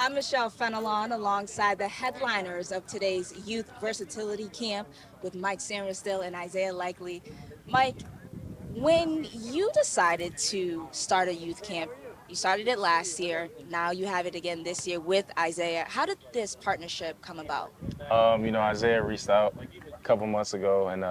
I'm Michelle Fenelon alongside the headliners of today's Youth Versatility Camp with Mike Sainristil and Isaiah Likely. Mike, when you decided to start a youth camp, you started it last year, now you have it again this year with Isaiah. How did this partnership come about? Isaiah reached out a couple months ago, and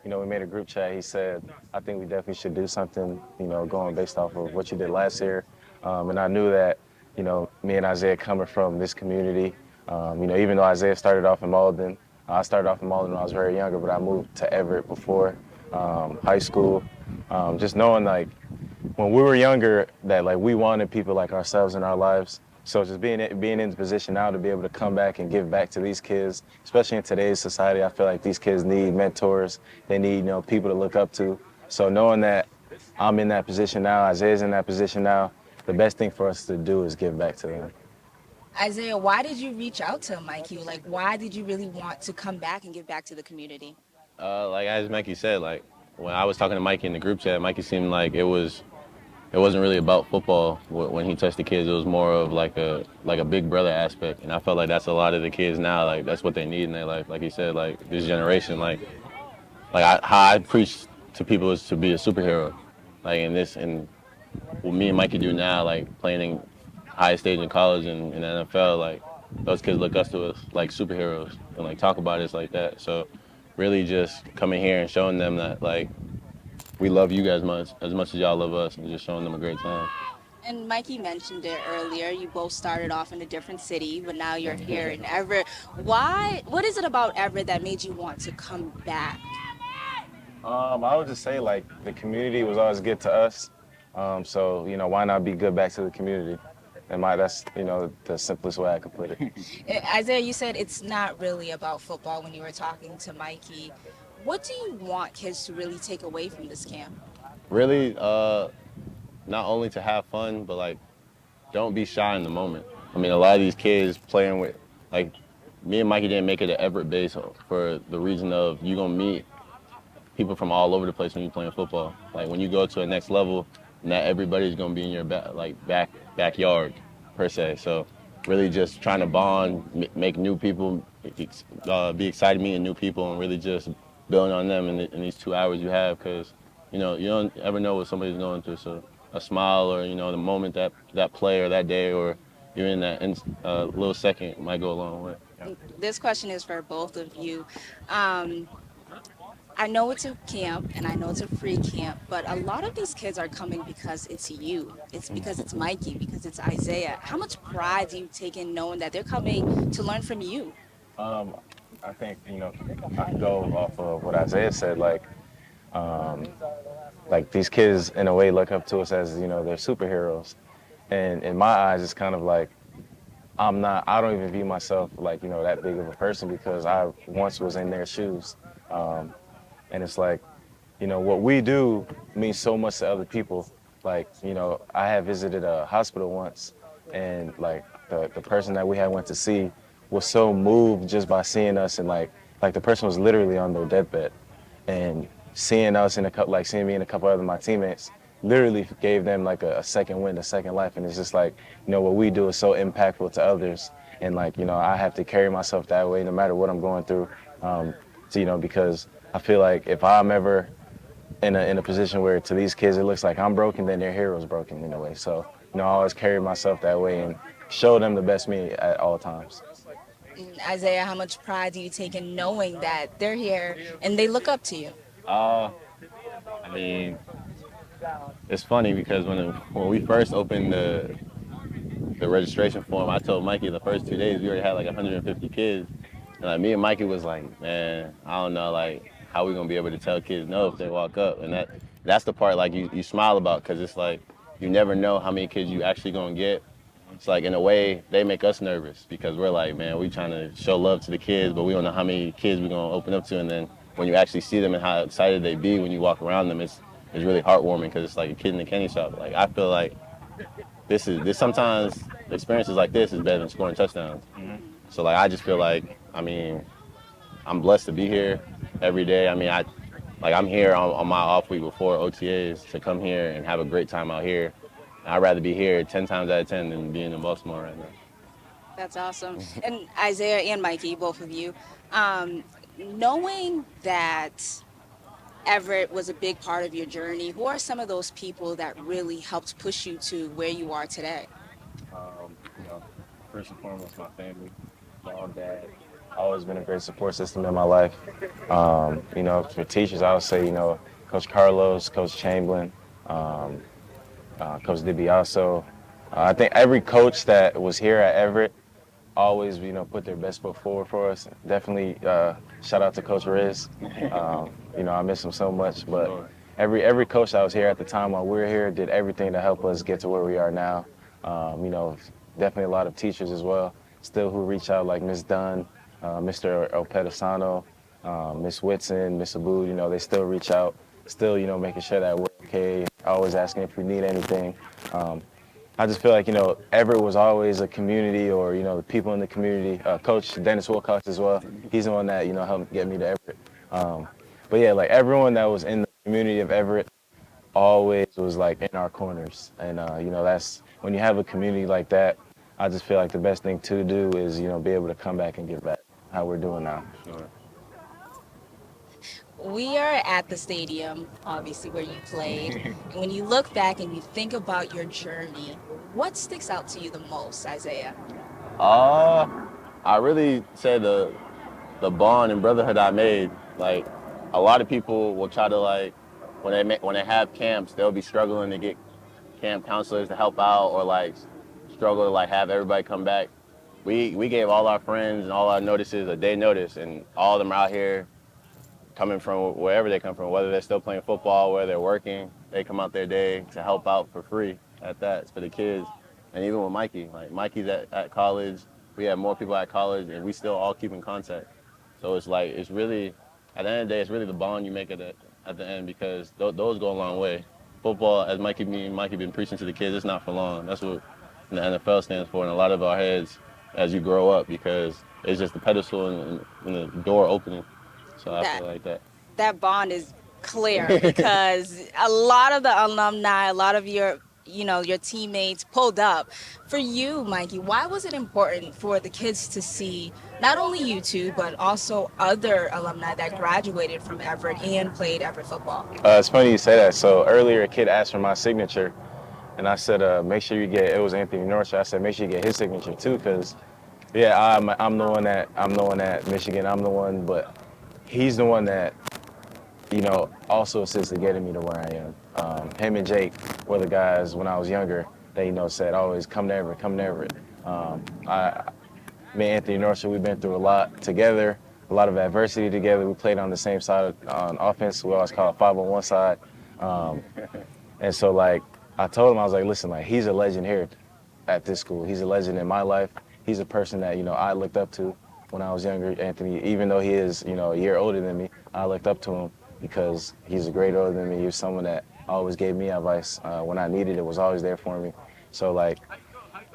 we made a group chat. He said, "I think we definitely should do something, going based off of what you did last year." And I knew that, me and Isaiah coming from this community, even though Isaiah started off in Malden, I started off in Malden when I was very younger, but I moved to Everett before high school. Just knowing like when we were younger that like we wanted people like ourselves in our lives. So just being in the position now to be able to come back and give back to these kids, especially in today's society, I feel like these kids need mentors. They need people to look up to. So knowing that I'm in that position now, Isaiah's in that position now, the best thing for us to do is give back to them. Isaiah, why did you reach out to Mikey? Like, why did you really want to come back and give back to the community? Like as Mikey said, like when I was talking to Mikey in the group chat, Mikey seemed like it wasn't really about football when he touched the kids. It was more of like a big brother aspect, and I felt like that's a lot of the kids now. Like that's what they need in their life. Like he said, like this generation, how I preach to people is to be a superhero. Like in this and what me and Mikey do now, like playing in highest stage in college and in the NFL, like those kids look us to us like superheroes and like talk about us like that. So really just coming here and showing them that like we love you guys much as y'all love us, and just showing them a great time. And Mikey mentioned it earlier. You both started off in a different city, but now you're here in Everett. Why? What is it about Everett that made you want to come back? I would just say like the community was always good to us. So why not be good back to the community? That's the simplest way I could put it. Isaiah, you said it's not really about football when you were talking to Mikey. What do you want kids to really take away from this camp? Really, not only to have fun, but like don't be shy in the moment. I mean, a lot of these kids playing with like me and Mikey didn't make it to Everett base for the reason of you gonna meet people from all over the place when you're playing football. Like when you go to a next level, not everybody's gonna be in your backyard per se. So really just trying to bond, make new people, be excited meeting new people, and really just building on them in these 2 hours you have, because you don't ever know what somebody's going through. So a smile or the moment that play or that day or you're in that little second might go a long way. This question is for both of you. Um, I know it's a camp and I know it's a free camp, but a lot of these kids are coming because it's you. It's because it's Mikey, because it's Isaiah. How much pride do you take in knowing that they're coming to learn from you? Um, I think I can go off of what Isaiah said. Um, like these kids in a way look up to us as they're superheroes, and in my eyes, it's kind of like I'm not. I don't even view myself like that big of a person because I once was in their shoes, and it's like what we do means so much to other people. Like I had visited a hospital once, and like the person that we had went to see was so moved just by seeing us, and like the person was literally on their deathbed, and seeing us in a couple, like seeing me and a couple other of my teammates, literally gave them like a second wind, a second life, and it's just like what we do is so impactful to others, and like I have to carry myself that way no matter what I'm going through, because I feel like if I'm ever in a position where to these kids it looks like I'm broken, then their hero's broken in a way. So I always carry myself that way and show them the best me at all times. Isaiah, how much pride do you take in knowing that they're here and they look up to you? Uh, I mean, it's funny because when we first opened the registration form, I told Mikey the first 2 days we already had like 150 kids, and like me and Mikey was like, man, I don't know like how we gonna be able to tell kids no if they walk up, and that's the part like you smile about, because it's like you never know how many kids you actually gonna get. It's like in a way they make us nervous because we're like, man, we trying to show love to the kids, but we don't know how many kids we're gonna open up to, and then when you actually see them and how excited they be when you walk around them, it's really heartwarming because it's like a kid in the candy shop. Like I feel like this sometimes experiences like this is better than scoring touchdowns. So like I just feel like I'm blessed to be here every day. I mean I'm here on my off week before OTAs to come here and have a great time out here. I'd rather be here 10 times out of 10 than being in Baltimore right now. That's awesome. And Isaiah and Mikey, both of you, um, knowing that Everett was a big part of your journey, who are some of those people that really helped push you to where you are today? You know, first and foremost, my family, mom, dad, always been a great support system in my life. You know, for teachers, I would say, you know, Coach Carlos, Coach Chamberlain, um, Coach DiBiaso. I think every coach that was here at Everett always, you know, put their best foot forward for us. Definitely shout out to Coach Riz. You know, I miss him so much, but every coach that was here at the time while we were here did everything to help us get to where we are now. You know, definitely a lot of teachers as well, still who reach out like Miss Dunn, Mr. Opedisano, Miss Whitson, Miss Abud. You know, they still reach out, still, you know, making sure that we're okay, always asking if we need anything. Um, I just feel like, you know, Everett was always a community, or, you know, the people in the community. Coach Dennis Wilcox as well. He's the one that, you know, helped get me to Everett. Um, but yeah, like everyone that was in the community of Everett always was like in our corners. And, you know, that's when you have a community like that, I just feel like the best thing to do is, you know, be able to come back and give back how we're doing now. Sure. We are at the stadium, obviously, where you played. And when you look back and you think about your journey, what sticks out to you the most, Isaiah? Uh, I really say the bond and brotherhood I made. Like, a lot of people will try to like when they have camps, they'll be struggling to get camp counselors to help out, or like struggle to like have everybody come back. We gave all our friends and all our notices a day notice, and all of them are out here coming from wherever they come from, whether they're still playing football, whether they're working, they come out their day to help out for free at that. It's for the kids. And even with Mikey, like Mikey's at college, we have more people at college, and we still all keep in contact. So it's like, it's really, at the end of the day, it's really the bond you make at the end, because those go a long way. Football, as Mikey been preaching to the kids, it's not for long. That's what the NFL stands for in a lot of our heads as you grow up, because it's just the pedestal and the door opening. So I That feel like that. that bond is clear because a lot of the alumni, a lot of your, your teammates pulled up. For you, Mikey, why was it important for the kids to see not only you two, but also other alumni that graduated from Everett and played Everett football? It's funny you say that. So earlier, a kid asked for my signature, and I said, make sure you get, it was Anthony North. I said, make sure you get his signature too, because yeah, I'm the one at Michigan. I'm the one, but he's the one that, you know, also assisted getting me to where I am. Him and Jake were the guys when I was younger. They, you know, said always come to Everett, come to Everett. Me and Anthony North, we've been through a lot together, a lot of adversity together. We played on the same side on offense. We always call it 5-on-1 side. Um, and so like I told him, I was like, listen, like he's a legend here at this school. He's a legend in my life. He's a person that, you know, I looked up to when I was younger. Anthony, even though he is, you know, a year older than me, I looked up to him because he's a great older than me. He was someone that always gave me advice when I needed it, was always there for me. So like,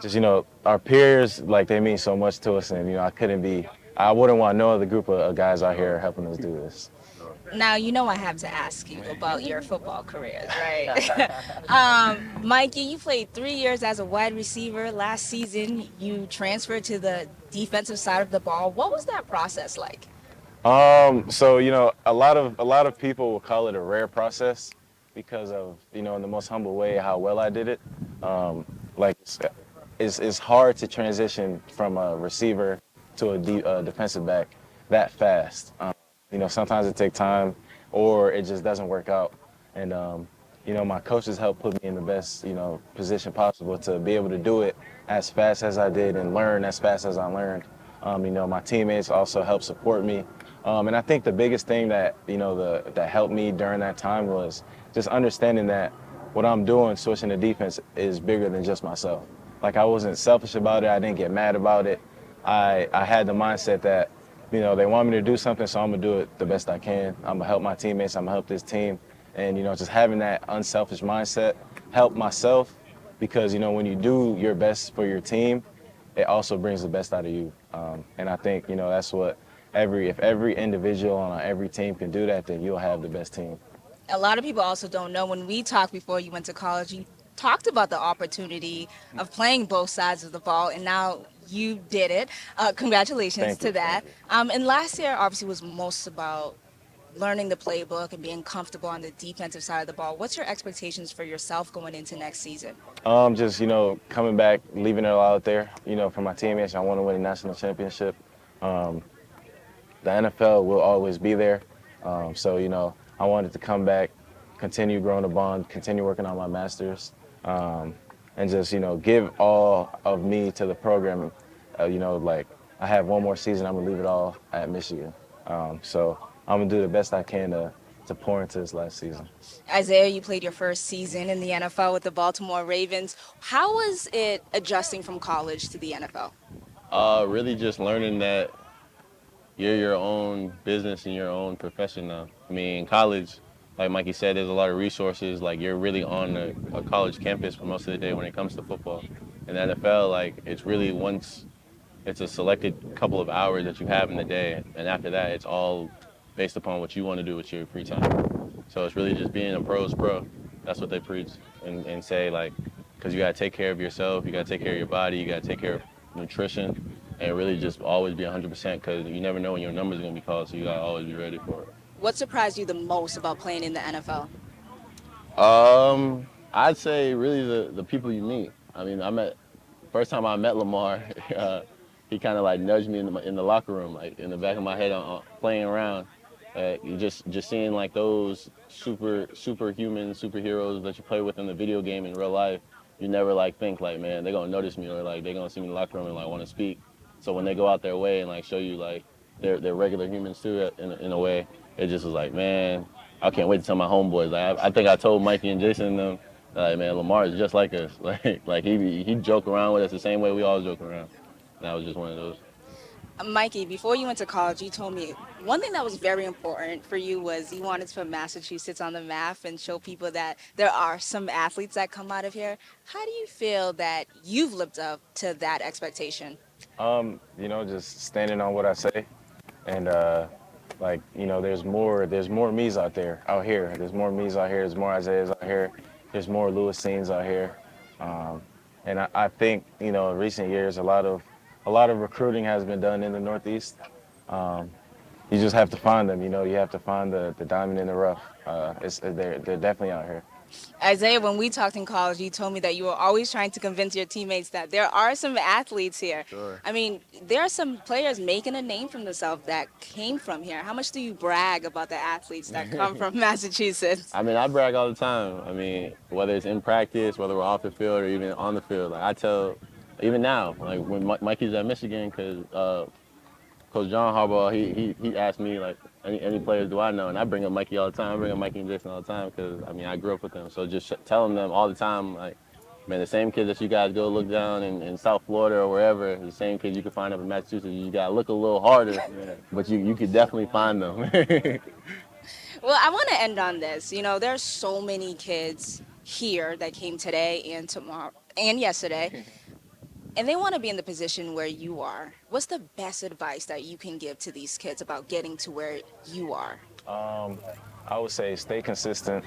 just, you know, our peers, like they mean so much to us, and, you know, I wouldn't want no other group of guys out here helping us do this. Now, I have to ask you about your football careers, right? Mikey, you played 3 years as a wide receiver. Last season, you transferred to the defensive side of the ball. What was that process like? So, you know, a lot of people will call it a rare process because of, you know, in the most humble way how well I did it. Like it's hard to transition from a receiver to a defensive back that fast. You know, sometimes it takes time, or it just doesn't work out. And you know, my coaches helped put me in the best, you know, position possible to be able to do it as fast as I did and learn as fast as I learned. You know, my teammates also helped support me. And I think the biggest thing that, you know, that helped me during that time was just understanding that what I'm doing, switching to defense, is bigger than just myself. Like I wasn't selfish about it. I didn't get mad about it. I had the mindset that, you know, they want me to do something, so I'm gonna do it the best I can. I'm gonna help my teammates. I'm gonna help this team, and, you know, just having that unselfish mindset helped myself, because, you know, when you do your best for your team, it also brings the best out of you. And I think, you know, that's what if every individual on every team can do that, then you'll have the best team. A lot of people also don't know when we talked before you went to college, you talked about the opportunity of playing both sides of the ball, and now you did it. Congratulations Thank to you, that. thank you. And last year obviously was most about learning the playbook and being comfortable on the defensive side of the ball. What's your expectations for yourself going into next season? Just coming back, leaving it all out there. For my teammates, I want to win a national championship. Um, the NFL will always be there. So I wanted to come back, continue growing the bond, continue working on my masters, and just give all of me to the program. Like I have one more season, I'm gonna leave it all at Michigan. So I'm gonna do the best I can to pour into this last season. Isaiah, you played your first season in the NFL with the Baltimore Ravens. How was it adjusting from college to the NFL? Really just learning that you're your own business and your own profession now. I mean, in college, like Mikey said, there's a lot of resources. Like you're really on a college campus for most of the day when it comes to football. In the NFL, like it's really once it's a selected couple of hours that you have in the day, and after that, it's all based upon what you want to do with your free time. So it's really just being a pro's pro. That's what they preach and say, like, because you got to take care of yourself, you got to take care of your body, you got to take care of nutrition, and really just always be 100% because you never know when your numbers are going to be called, so you got to always be ready for it. What surprised you the most about playing in the NFL? I'd say really the people you meet. I mean, first time I met Lamar, he kind of like nudged me in the locker room, like in the back of my head, playing around. You just seeing like those superhuman superheroes that you play with in the video game in real life. You never like think like, man, they're gonna notice me or like they're gonna see me in the locker room and like want to speak. So when they go out their way and like show you like they're regular humans too in a way, it just was like, man, I can't wait to tell my homeboys. Like I think I told Mikey and Jason and them, like, man, Lamar is just like us. Like he joke around with us the same way we all joke around. And that was just one of those. Mikey, before you went to college, you told me one thing that was very important for you was you wanted to put Massachusetts on the map and show people that there are some athletes that come out of here. How do you feel that you've lived up to that expectation? Just standing on what I say, and there's more me's out here. There's more me's out here. There's more Isaiahs out here. There's more Lewis scenes out here, um, and I think in recent years a lot of recruiting has been done in the Northeast. Um, you just have to find them. You have to find the diamond in the rough. They're definitely out here. Isaiah, when we talked in college, you told me that you were always trying to convince your teammates that there are some athletes here. Sure. I mean, there are some players making a name for themselves that came from here. How much do you brag about the athletes that come from Massachusetts? I mean, I brag all the time. I mean, whether it's in practice, whether we're off the field, or even on the field. Like I tell, even now, like when Mikey's at Michigan, because Coach John Harbaugh, he asked me like, any players do I know, and I bring up Mikey all the time. I bring up Mikey and Jason all the time because I mean I grew up with them. So just telling them all the time, like, man, the same kids that you guys go look down in South Florida or wherever, the same kids you can find up in Massachusetts. You gotta look a little harder, yeah, but you could definitely find them. Well, I want to end on this. You know, there's so many kids here that came today and tomorrow and yesterday, and they want to be in the position where you are. What's the best advice that you can give to these kids about getting to where you are? Um, I would say stay consistent.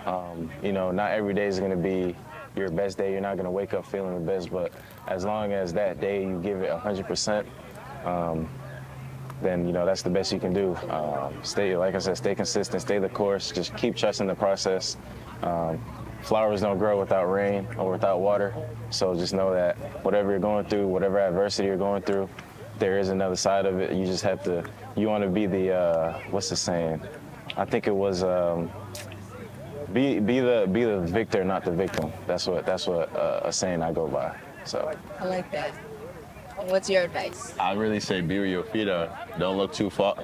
Not every day is going to be your best day. You're not going to wake up feeling the best, but as long as that day you give it 100%, then that's the best you can do. Like I said, stay consistent, stay the course, just keep trusting the process. Um, Flowers don't grow without rain or without water, so just know that whatever you're going through, whatever adversity you're going through, there is another side of it. You just have to. You want to be the what's the saying? I think it was be the victor, not the victim. That's what a saying I go by. So. I like that. What's your advice? I really say be where your feet are. Don't look too far.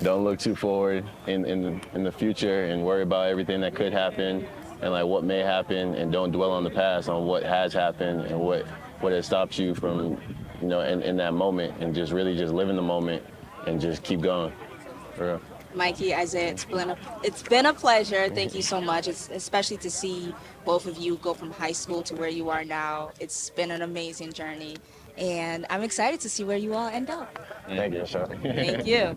Don't look too forward in the future and worry about everything that could happen and like what may happen, and don't dwell on the past, on what has happened and what has stopped you from in that moment, and just really just live in the moment and just keep going. For real. Mikey, Isaiah, it's been a pleasure. Thank you so much. It's especially to see both of you go from high school to where you are now. It's been an amazing journey, and I'm excited to see where you all end up. Thank you, Michelle. Thank you.